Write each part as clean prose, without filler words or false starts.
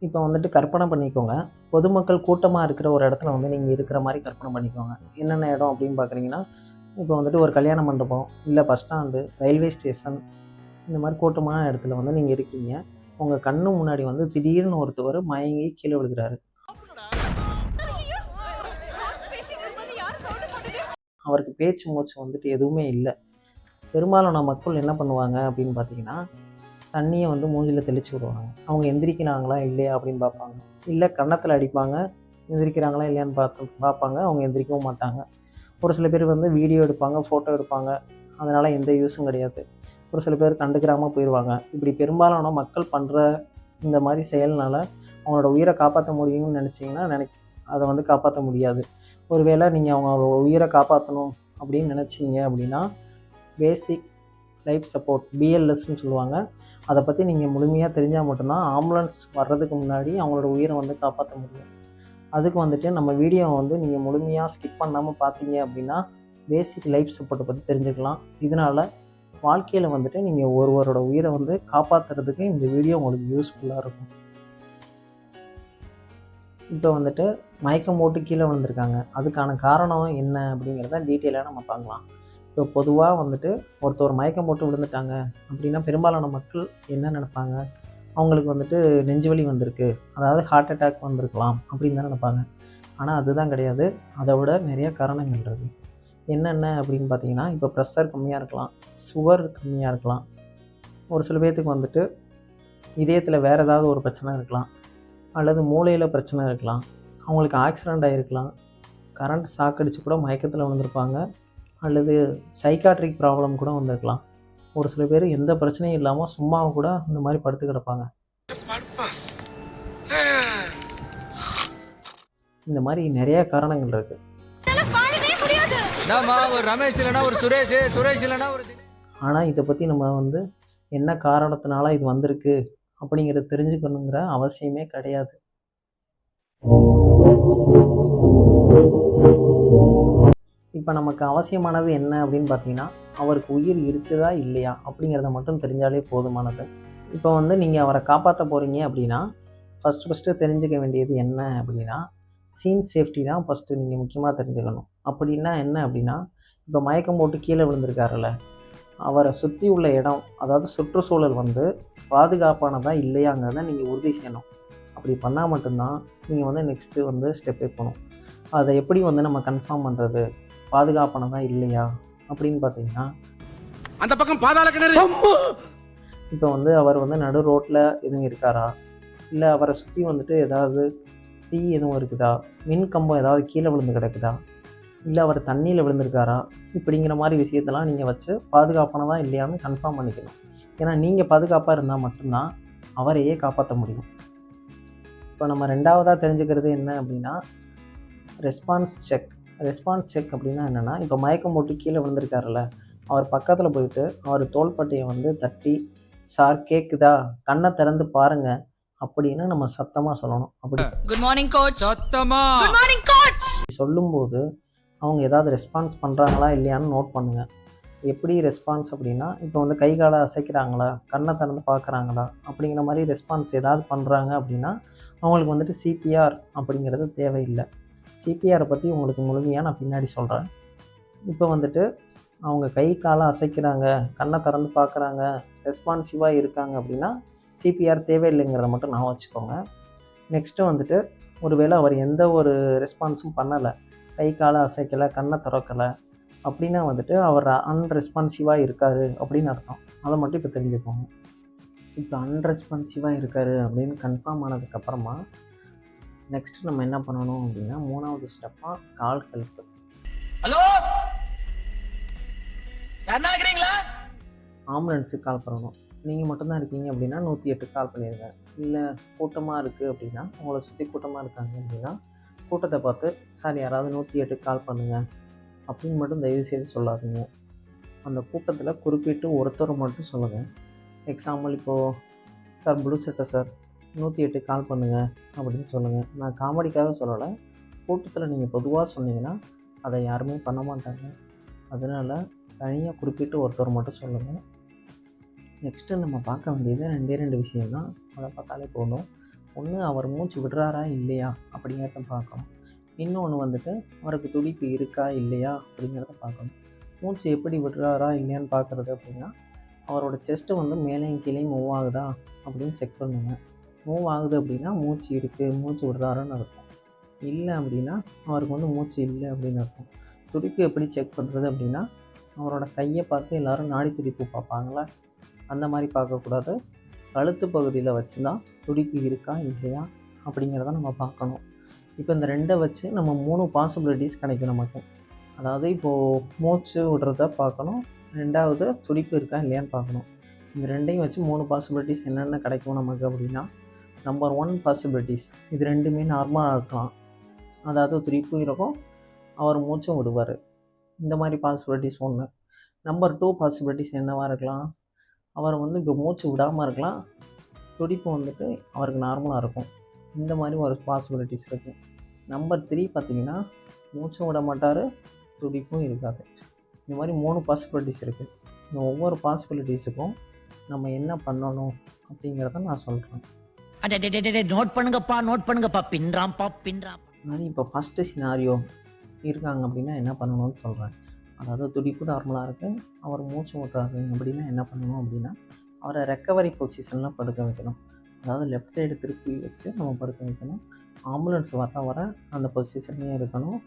இப்போ வந்துட்டு கற்பனை பண்ணிக்கோங்க. பொதுமக்கள் கூட்டமா இருக்கிற ஒரு இடத்துல வந்து நீங்க இருக்கிற மாரி கற்பனை பண்ணிக்கோங்க. என்னென்ன இடம் அப்படின்னு பார்க்குறீங்கன்னா, இப்போ வந்துட்டு ஒரு கல்யாண மண்டபம், இல்ல பஸ் ஸ்டாண்டு, ரயில்வே ஸ்டேஷன் இந்த மாரி கூட்டமான இடத்துல வந்து நீங்க இருக்கீங்க. உங்க கண்ணு முன்னாடி வந்து திடீர்னு ஒருத்தவர் மயங்கி கீழ விழுகுறாரு. அவருக்கு பேச்சு மூச்சு வந்துட்டு எதுவுமே இல்ல. பெரும்பாலான மக்கள் என்ன பண்ணுவாங்க அப்படின்னு பார்த்தீங்கன்னா, தண்ணிய வந்து மூஞ்சில தெளிச்சு விடுவாங்க. அவங்க எந்திரிக்கிறாங்களா இல்லையா அப்படின்னு பார்ப்பாங்க. இல்ல கன்னத்துல அடிப்பாங்க. எந்திரிக்கிறாங்களா இல்லையான்னு பார்ப்பாங்க. அவங்க எந்திரிக்கவும் மாட்டாங்க. ஒரு சில பேர் வந்து வீடியோ எடுப்பாங்க, ஃபோட்டோ எடுப்பாங்க. அதனால எந்த யூஸும் கிடையாது. ஒரு சில பேர் கண்டுக்கிடாம போயிருவாங்க. இப்படி பெரும்பாலான மக்கள் பண்ற இந்த மாரி செயல்னால அவங்களோட உயிர காப்பாத்த முடியும்னு நினைச்சீங்கன்னா, அத வந்து காப்பாத்த முடியாது. ஒருவேளை நீங்க அவங்களோட உயிர காப்பாத்தணும் அப்படின்னு நினைச்சீங்க அப்படின்னா, பேசிக் லைஃப் சப்போர்ட் பிஎல்எஸ்ன்னு சொல்லுவாங்க. அத பத்தி நீங்க முழுமையா தெரிஞ்சா மட்டும் தான் ஆம்புலன்ஸ் வர்றதுக்கு முன்னாடி அவங்களோட உயிர வந்து காப்பாத்த முடியும். அதுக்கு வந்துட்டு நம்ம வீடியோவ வந்து நீங்க முழுமையா ஸ்கிப் பண்ணாம பார்த்தீங்க அப்படின்னா, பேசிக் லைஃப் சப்போர்ட்ட பத்தி தெரிஞ்சுக்கலாம். இதனால வாழ்க்கையில வந்துட்டு நீங்க ஒருவரோட உயிர வந்து காப்பாத்துறதுக்கு இந்த வீடியோ உங்களுக்கு யூஸ்ஃபுல்லா இருக்கும். இப்போ வந்துட்டு மயக்கம் போட்டு கீழ விழுந்திருக்காங்க. அதுக்கான காரணம் என்ன அப்படிங்கிறத டீட்டெயிலா நம்ம பார்க்கலாம். இப்போ பொதுவா வந்துட்டு ஒருத்தர் மயக்கம் போட்டு விழுந்துட்டாங்க அப்படின்னா, பெரும்பாலான மக்கள் என்ன நினைப்பாங்க? அவங்களுக்கு வந்துட்டு நெஞ்சு வலி வந்திருக்கு. அதாவது ஹார்ட் அட்டாக் வந்திருக்கலாம் அப்படின்னு தான் நினைப்பாங்க. ஆனா அதுதான் கிடையாது. அத விட நிறைய காரணங்கள் இருக்கு. என்னென்ன அப்படின்னு பார்த்தீங்கன்னா, இப்போ ப்ரெஷர் கம்மியா இருக்கலாம். சுகர் கம்மியா இருக்கலாம். ஒரு சில பேத்துக்கு வந்துட்டு இதயத்தில வேற ஏதாவது ஒரு பிரச்சனை இருக்கலாம். அல்லது மூளையில பிரச்சனை இருக்கலாம். அவங்களுக்கு ஆக்சிடென்ட் ஆகிருக்கலாம். கரண்ட் ஷாக் அடிச்சு கூட மயக்கத்தில் விழுந்திருப்பாங்க. அல்லது சைக்காட்ரிக் ப்ராப்ளம் கூட வந்திருக்கலாம். ஒரு சில பேர் எந்த பிரச்சனையும் இல்லாமல் சும்மா கூட இந்த மாதிரி படுத்து கிடப்பாங்க. இந்த மாதிரி நிறைய காரணங்கள் இருக்கு. ஆனால் இதை பற்றி நம்ம வந்து என்ன காரணத்தினால இது வந்திருக்கு அப்படிங்கிறத தெரிஞ்சுக்கணுங்கிற அவசியமே கிடையாது. இப்போ நமக்கு அவசியமானது என்ன அப்படின்னு பார்த்தீங்கன்னா, அவருக்கு உயிர் இருக்குதா இல்லையா அப்படிங்கிறத மட்டும் தெரிஞ்சாலே போதுமானது. இப்போ வந்து நீங்கள் அவரை காப்பாற்ற போகிறீங்க அப்படின்னா, ஃபஸ்ட்டு தெரிஞ்சுக்க வேண்டியது என்ன அப்படின்னா, சீன் சேஃப்டி தான் ஃபஸ்ட்டு நீங்கள் முக்கியமாக தெரிஞ்சுக்கணும். அப்படின்னா என்ன அப்படின்னா, இப்போ மயக்கம் போட்டு கீழே விழுந்திருக்காருல்ல, அவரை சுற்றி உள்ள இடம், அதாவது சுற்றுச்சூழல் வந்து பாதுகாப்பானதா இல்லையாங்கிறத நீங்கள் உறுதி செய்யணும். அப்படி பண்ணால் மட்டும்தான் நீங்கள் வந்து நெக்ஸ்ட்டு வந்து ஸ்டெப் வைக்கணும். அதை எப்படி வந்து நம்ம கன்ஃபார்ம் பண்ணுறது, பாதுகாப்பானதா இல்லையா அப்படின்னு பார்த்தீங்கன்னா, அந்த பக்கம் பாதாள கிணறு. இப்போ வந்து அவர் வந்து நடு ரோட்டில் எதுவும் இருக்காரா, இல்லை அவரை சுற்றி வந்துட்டு ஏதாவது தீ எதுவும் இருக்குதா, மின் கம்பம் ஏதாவது கீழே விழுந்து கிடக்குதா, இல்லை அவர் தண்ணியில் விழுந்திருக்காரா, இப்படிங்கிற மாதிரி விஷயத்தெல்லாம் நீங்கள் வச்சு பாதுகாப்பானதா இல்லையான்னு கன்ஃபார்ம் பண்ணிக்கணும். ஏன்னா நீங்கள் பாதுகாப்பாக இருந்தால் மட்டும்தான் அவரையே காப்பாற்ற முடியும். இப்போ நம்ம ரெண்டாவதாக தெரிஞ்சுக்கிறது என்ன அப்படின்னா, ரெஸ்பான்ஸ் செக் அப்படின்னா என்னென்னா, இப்போ மயக்கம் போட்டு கீழே விழுந்திருக்காருல்ல, அவர் பக்கத்தில் போயிட்டு அவர் தோள்பட்டையை வந்து தட்டி, சார் கேட்குதா, கண்ணை திறந்து பாருங்க அப்படின்னு நம்ம சத்தமாக சொல்லணும். அப்படி குட் மார்னிங் கோச், சத்தமா குட் மார்னிங் கோச் சொல்லும்போது அவங்க ஏதாவது ரெஸ்பான்ஸ் பண்ணுறாங்களா இல்லையான்னு நோட் பண்ணுங்கள். எப்படி ரெஸ்பான்ஸ் அப்படின்னா, இப்போ வந்து கை காலை அசைக்கிறாங்களா, கண்ணை திறந்து பார்க்குறாங்களா, அப்படிங்கிற மாதிரி ரெஸ்பான்ஸ் ஏதாவது பண்ணுறாங்க அப்படின்னா அவங்களுக்கு வந்துட்டு சிபிஆர் அப்படிங்கிறது தேவையில்லை. சிபிஆரை பற்றி உங்களுக்கு முழுமையாக நான் பின்னாடி சொல்கிறேன். இப்போ வந்துட்டு அவங்க கை காலை அசைக்கிறாங்க, கண்ணை திறந்து பார்க்குறாங்க, ரெஸ்பான்சிவாக இருக்காங்க அப்படின்னா சிபிஆர் தேவையில்லைங்கிறத மட்டும் நான் வச்சுக்கோங்க. நெக்ஸ்ட்டு வந்துட்டு ஒருவேளை அவர் எந்த ஒரு ரெஸ்பான்ஸும் பண்ணலை, கை காலை அசைக்கலை, கண்ணை திறக்கலை அப்படின்னா வந்துட்டு அவர் அன்ரெஸ்பான்சிவாக இருக்கார் அப்படின்னு அர்த்தம். அதை மட்டும் இப்போ தெரிஞ்சுக்கோங்க. இப்போ அன்ரெஸ்பான்சிவாக இருக்கார் அப்படின்னு கன்ஃபார்ம் ஆனதுக்கப்புறமா நெக்ஸ்ட்டு நம்ம என்ன பண்ணணும் அப்படின்னா, 3வது ஸ்டெப்பாக கால் ஹெல்ப். ஹலோ, யாரா இருக்கீங்களா? ஆம்புலன்ஸுக்கு கால் பண்ணணும். நீங்கள் மட்டும்தான் இருக்கீங்க அப்படின்னா 108 கால் பண்ணிடுங்க. இல்லை கூட்டமாக இருக்குது அப்படின்னா, உங்களை சுற்றி கூட்டமாக இருக்காங்க அப்படின்னா கூட்டத்தை பார்த்து, சார் யாராவது 108 கால் பண்ணுங்கள் அப்படின்னு மட்டும் தயவுசெய்து சொல்லாதீங்க. அந்த கூட்டத்தில் குறிப்பிட்டு ஒருத்தரை மட்டும் சொல்லுங்கள். எக்ஸாம்பிள் இப்போது, சார் ப்ளூ சட்டை சார் 108 கால் பண்ணுங்கள் அப்படின்னு சொல்லுங்கள். நான் காமெடிக்காக சொல்லலை. கூட்டத்தில் நீங்கள் பொதுவாக சொன்னீங்கன்னா அதை யாருமே பண்ண மாட்டாங்க. அதனால் தனியாக குறிப்பிட்டு ஒருத்தர் மட்டும் சொல்லுங்கள். நெக்ஸ்ட்டு நம்ம பார்க்க வேண்டியது 2 விஷயம்தான். அதை பார்த்தாலே போதும். ஒன்று அவர் மூச்சு விடுறாரா இல்லையா அப்படிங்கிறத பார்க்கணும். இன்னொன்று வந்துட்டு அவருக்கு துடிப்பு இருக்கா இல்லையா அப்படிங்கிறத பார்க்கணும். மூச்சு எப்படி விடுறாரா இல்லையான்னு பார்க்குறது அப்படின்னா, அவரோட செஸ்ட்டு வந்து மேலேயும் கீழேயும் மூவ் ஆகுதா அப்படின்னு செக் பண்ணுங்க. மூவ் ஆகுது அப்படின்னா மூச்சு இருக்குது, மூச்சு விடுறாருன்னு அர்த்தம். இல்லை அப்படின்னா அவருக்கு வந்து மூச்சு இல்லை அப்படின்னு அர்த்தம். துடிப்பு எப்படி செக் பண்ணுறது அப்படின்னா, அவரோட கையை பார்த்து எல்லோரும் நாடி துடிப்பு பார்ப்பாங்களா, அந்த மாதிரி பார்க்கக்கூடாது. கழுத்து பகுதியில் வச்சு தான் துடிப்பு இருக்கா இல்லையா அப்படிங்கிறத நம்ம பார்க்கணும். இப்போ இந்த ரெண்டை வச்சு நம்ம 3 பாசிபிலிட்டிஸ் கிடைக்கும் நமக்கு. அதாவது இப்போது மூச்சு விடுறத பார்க்கணும், ரெண்டாவது துடிப்பு இருக்கா இல்லையான்னு பார்க்கணும். இந்த ரெண்டையும் வச்சு 3 பாசிபிலிட்டிஸ் என்னென்ன கிடைக்கும் நமக்கு அப்படின்னா, நம்பர் 1 பாசிபிலிட்டிஸ் இது ரெண்டுமே நார்மலாக இருக்கலாம். அதாவது துடிப்பும் இருக்கும், அவர் மூச்சும் விடுவார். இந்த மாதிரி பாசிபிலிட்டிஸ் ஒன்று. நம்பர் 2 பாசிபிலிட்டிஸ் என்னவாக இருக்கலாம், அவர் வந்து இப்போ மூச்சு விடாமல் இருக்கலாம், துடிப்பு வந்துட்டு அவருக்கு நார்மலாக இருக்கும். இந்த மாதிரி ஒரு பாசிபிலிட்டிஸ் இருக்குது. நம்பர் 3 பார்த்திங்கன்னா, மூச்சும் விட மாட்டார், துடிப்பும் இருக்காது. இந்த மாதிரி 3 பாசிபிலிட்டிஸ் இருக்குது. இந்த ஒவ்வொரு பாசிபிலிட்டிஸுக்கும் நம்ம என்ன பண்ணணும் அப்படிங்கிறத நான் சொல்கிறேன். நோட் பண்ணுங்கப்பா பின்றாம்பா. அதாவது இப்போ ஃபஸ்ட்டு சினாரியோ இருக்காங்க அப்படின்னா என்ன பண்ணணும்னு சொல்கிறேன். அதாவது துடிப்பு நார்மலாக இருக்குது, அவர் மூச்சு விட்றாரு அப்படின்னா என்ன பண்ணணும் அப்படின்னா, அவரை ரெக்கவரி பொசிஷனில் படுக்க வைக்கணும். அதாவது லெஃப்ட் சைடு திருப்பி வச்சு நம்ம படுக்க வைக்கணும். ஆம்புலன்ஸ் வர அந்த பொசிஷன்லேயே இருக்கணும்.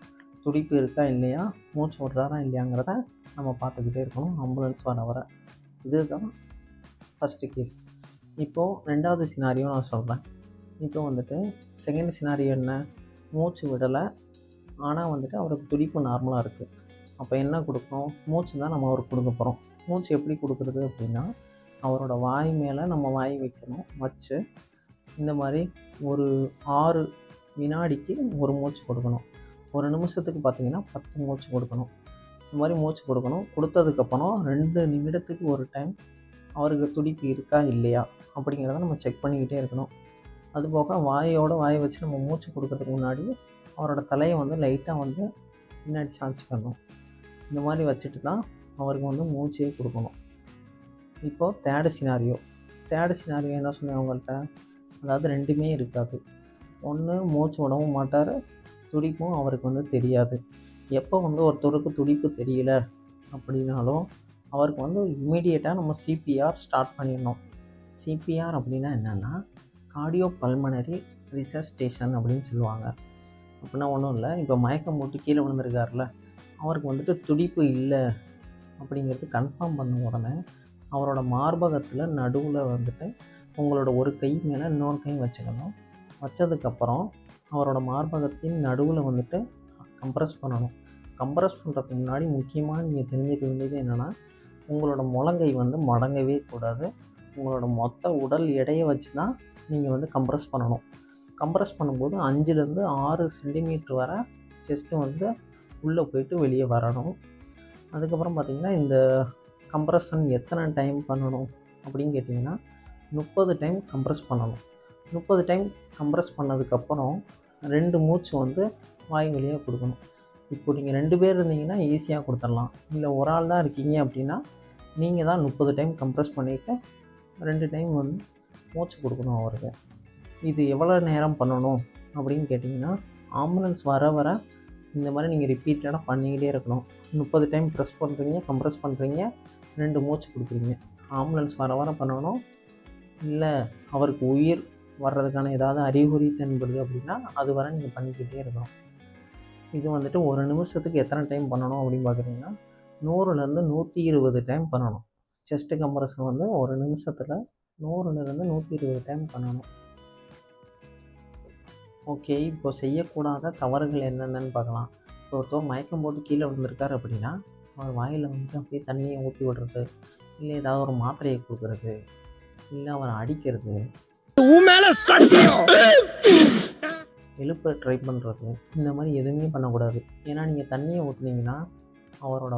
துடிப்பு இருக்கா இல்லையா, மூச்சு விட்றாரா இல்லையாங்கிறத நம்ம பார்த்துக்கிட்டே இருக்கணும் ஆம்புலன்ஸ் வர. இதுதான் ஃபஸ்ட்டு கேஸ். இப்போது ரெண்டாவது சினாரியோ நான் சொல்கிறேன். இப்போ வந்துட்டு செகண்ட் சினாரியோ என்ன, மூச்சு விடலை, ஆனால் வந்துட்டு அவருக்கு துடிப்பு நார்மலாக இருக்குது. அப்போ என்ன கொடுக்கணும், மூச்சு தான் நம்ம அவருக்கு கொடுக்க போகிறோம். மூச்சு எப்படி கொடுக்குறது அப்படின்னா, அவரோட வாய் மேலே நம்ம வாய் வைக்கணும். வச்சு இந்த மாதிரி ஒரு 6 வினாடிக்கு ஒரு மூச்சு கொடுக்கணும். ஒரு நிமிஷத்துக்கு பார்த்திங்கன்னா 10 மூச்சு கொடுக்கணும். இந்த மாதிரி மூச்சு கொடுக்கணும். கொடுத்ததுக்கப்புறம் 2 நிமிடத்துக்கு ஒரு டைம் அவருக்கு துடிப்பு இருக்கா இல்லையா அப்படிங்கிறத நம்ம செக் பண்ணிக்கிட்டே இருக்கணும். அதுபோக வாயை வச்சு நம்ம மூச்சு கொடுக்கறதுக்கு முன்னாடி அவரோட தலையை வந்து லைட்டாக வந்து பின்னாடி சாய்ச்சிக்கணும். இந்த மாதிரி வச்சுட்டு தான் அவருக்கு வந்து மூச்சே கொடுக்கணும். இப்போது தேர்டு சினாரியோ என்ன சொன்னேன் அவங்கள்ட்ட, அதாவது ரெண்டுமே இருக்காது. ஒன்று மூச்சு விடவும் மாட்டார், துடிப்பும் அவருக்கு வந்து தெரியாது. எப்போ வந்து ஒருத்தருக்கு துடிப்பு தெரியல அப்படின்னாலும் அவருக்கு வந்து இமீடியட்டாக நம்ம சிபிஆர் ஸ்டார்ட் பண்ணிடணும். சிபிஆர் அப்படின்னா என்னென்னா, கார்டியோ பல்மனரி ரிசஸ்டேஷன் அப்படின்னு சொல்லுவாங்க. அப்படின்னா ஒன்றும் இல்லை, இப்போ மயக்கம் போட்டு கீழே விழுந்திருக்காருல, அவருக்கு வந்துட்டு துடிப்பு இல்லை அப்படிங்கிறது கன்ஃபார்ம் பண்ண உடனே அவரோட மார்பகத்தில் நடுவில் வந்துட்டு உங்களோட ஒரு கை மேலே இன்னொரு கை வச்சுக்கணும். வச்சதுக்கப்புறம் அவரோட மார்பகத்தின் நடுவில் வந்துட்டு கம்ப்ரஸ் பண்ணணும். கம்ப்ரஸ் பண்ணுறதுக்கு முன்னாடி முக்கியமாக நீங்கள் தெரிஞ்சுக்க வேண்டியது என்னென்னா, உங்களோட முழங்கை வந்து மடங்கவே கூடாது. உங்களோட மொத்த உடல் எடையை வச்சு தான் நீங்கள் வந்து கம்ப்ரஸ் பண்ணணும். கம்ப்ரஸ் பண்ணும்போது 5லேருந்து 6 சென்டிமீட்ரு வரை செஸ்ட்டு வந்து உள்ளே போயிட்டு வெளியே வரணும். அதுக்கப்புறம் பார்த்திங்கன்னா, இந்த கம்ப்ரஷன் எத்தனை டைம் பண்ணணும் அப்படின்னு கேட்டிங்கன்னா, 30 டைம் கம்ப்ரஸ் பண்ணணும். 30 டைம் கம்ப்ரஸ் பண்ணதுக்கப்புறம் 2 மூச்சு வந்து வாய் வழியாக கொடுக்கணும். இப்போ நீங்கள் 2 பேர் இருந்தீங்கன்னா ஈஸியாக கொடுத்துடலாம். இல்லை ஒரு ஆள் தான் இருக்கீங்க அப்படின்னா நீங்கள் தான் 30 டைம் கம்ப்ரஸ் பண்ணிவிட்டு 2 டைம் வந்து மூச்சு கொடுக்கணும் அவருக்கு. இது எவ்வளோ நேரம் பண்ணணும் அப்படின்னு கேட்டிங்கன்னா, ஆம்புலன்ஸ் வர இந்த மாதிரி நீங்கள் ரிப்பீட்டடாக பண்ணிக்கிட்டே இருக்கணும். 30 டைம் ப்ரெஸ் பண்ணுறீங்க, கம்ப்ரஸ் பண்ணுறீங்க, 2 மூச்சு கொடுக்குறீங்க. ஆம்புலன்ஸ் வர பண்ணணும். இல்லை அவருக்கு உயிர் வர்றதுக்கான ஏதாவது அறிகுறி தென்படுது அப்படின்னா அது வரை நீங்கள் பண்ணிக்கிட்டே இருக்கணும். இது வந்துட்டு ஒரு நிமிஷத்துக்கு எத்தனை டைம் பண்ணணும் அப்படின்னு பார்க்குறீங்கன்னா, 100லேருந்து 120 டைம் பண்ணணும். செஸ்ட்டு கம்ப்ரஷன் வந்து ஒரு நிமிஷத்தில் 100லேருந்து 120 டைம் பண்ணணும். ஓகே, இப்போ செய்யக்கூடாத தவறுகள் என்னென்னு பார்க்கலாம். இப்போ ஒருத்தர் மயக்கம் போட்டு கீழே விழுந்திருக்காரு அப்படின்னா, அவர் வாயில் வந்துட்டு அப்படியே தண்ணியை ஊற்றி விடுறது, இல்லை ஏதாவது ஒரு மாத்திரையை கொடுக்குறது, இல்லை அவரை அடிக்கிறது, எழுப்ப ட்ரை பண்ணுறது, இந்த மாதிரி எதுவுமே பண்ணக்கூடாது. ஏன்னா நீங்கள் தண்ணியை ஊற்றுனீங்கன்னா அவரோட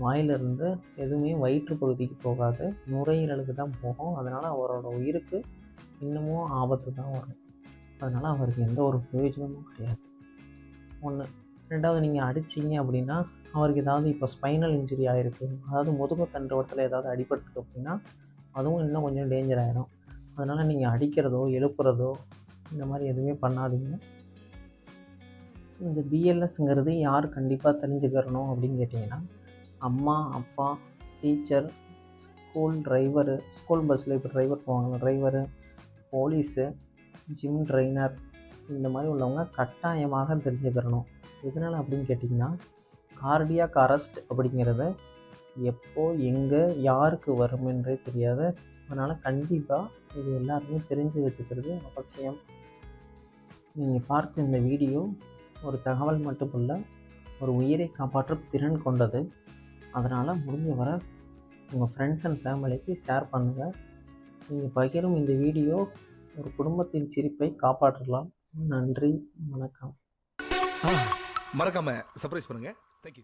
வாயிலிருந்து எதுவுமே வயிற்று பகுதிக்கு போகாது, நுரையீரலுக்கு தான் போகும். அதனால் அவரோட உயிருக்கு இன்னமும் ஆபத்து தான் வரும். அதனால் அவருக்கு எந்த ஒரு பிரயோஜனமும் கிடையாது. 1. 2வது, நீங்கள் அடிச்சிங்க அப்படின்னா அவருக்கு ஏதாவது இப்போ ஸ்பைனல் இன்ஜுரி ஆகிருக்கு, அதாவது முதுகு தண்டுவட்டத்தில் ஏதாவது அடிபட்டுருக்கு அப்படின்னா அதுவும் இன்னும் கொஞ்சம் டேஞ்சர் ஆகிடும். அதனால் நீங்கள் அடிக்கிறதோ எழுப்புறதோ இந்த மாதிரி எதுவுமே பண்ணாதீங்க. இந்த பிஎல்எஸ்ங்கிறது யார் கண்டிப்பாக தெரிஞ்சுக்கிறணும் அப்படின்னு கேட்டிங்கன்னா, அம்மா, அப்பா, டீச்சர், ஸ்கூல் டிரைவரு, ஸ்கூல் பஸ்ஸில் இப்போ டிரைவர் போவாங்க, டிரைவரு, போலீஸு, ஜிம் ட்ரெயினர், இந்த மாதிரி உள்ளவங்க கட்டாயமாக தெரிஞ்சுக்கிறணும். எதனால் அப்படின்னு கேட்டிங்கன்னா, கார்டியாக் அரெஸ்ட் அப்படிங்கிறது எப்போ, எங்கே, யாருக்கு வருமென்றே தெரியாது. அதனால் கண்டிப்பாக இது எல்லாருமே தெரிஞ்சு வச்சுக்கிறது அவசியம். நீங்கள் பார்த்த இந்த வீடியோ ஒரு தகவல் மட்டுமல்ல, ஒரு உயிரை காப்பாற்றும் திறன் கொண்டது. அதனால் முடிஞ்ச வர உங்கள் ஃப்ரெண்ட்ஸ் அண்ட் ஃபேமிலிக்கு ஷேர் பண்ணுங்கள். நீங்கள் பகிரும் இந்த வீடியோ ஒரு குடும்பத்தின் சிரிப்பை காப்பாற்றலாம். நன்றி, வணக்கம். மறக்காம சர்ப்ரைஸ் பண்ணுங்க. தேங்க்யூ.